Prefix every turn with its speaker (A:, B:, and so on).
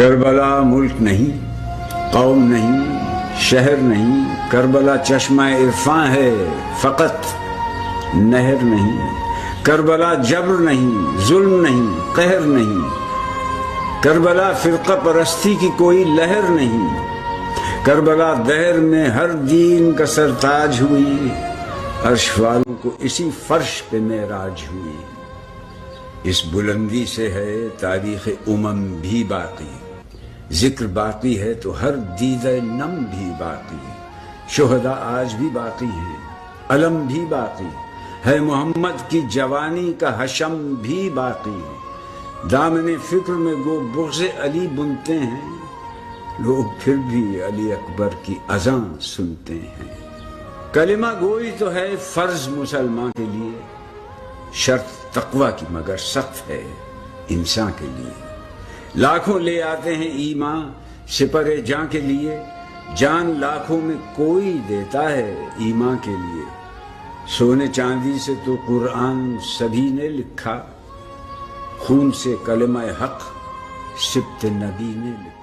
A: کربلا ملک نہیں، قوم نہیں، شہر نہیں، کربلا چشمہ عرفاں ہے فقط، نہر نہیں۔ کربلا جبر نہیں، ظلم نہیں، قہر نہیں۔ کربلا فرقہ پرستی کی کوئی لہر نہیں۔ کربلا دہر میں ہر دین کا سرتاج ہوئی، عرش والوں کو اسی فرش پہ معراج ہوئی۔ اس بلندی سے ہے تاریخ بھی باقی، ذکر باقی ہے تو ہر دیدہ نم بھی باقی۔ شہداء آج بھی باقی ہیں، علم بھی باقی ہے، محمد کی جوانی کا حشم بھی باقی ہے۔ دامن فکر میں گو بغض علی بنتے ہیں، لوگ پھر بھی علی اکبر کی اذاں سنتے ہیں۔ کلمہ گوئی تو ہے فرض مسلمان کے لیے، شرط تقوی کی مگر سخت ہے انسان کے لیے۔ لاکھوں لے آتے ہیں ایمان سپر جاں کے لیے، جان لاکھوں میں کوئی دیتا ہے ایمان کے لیے۔ سونے چاندی سے تو قرآن سبھی نے لکھا، خون سے کلمہ حق سبط نبی نے لکھا۔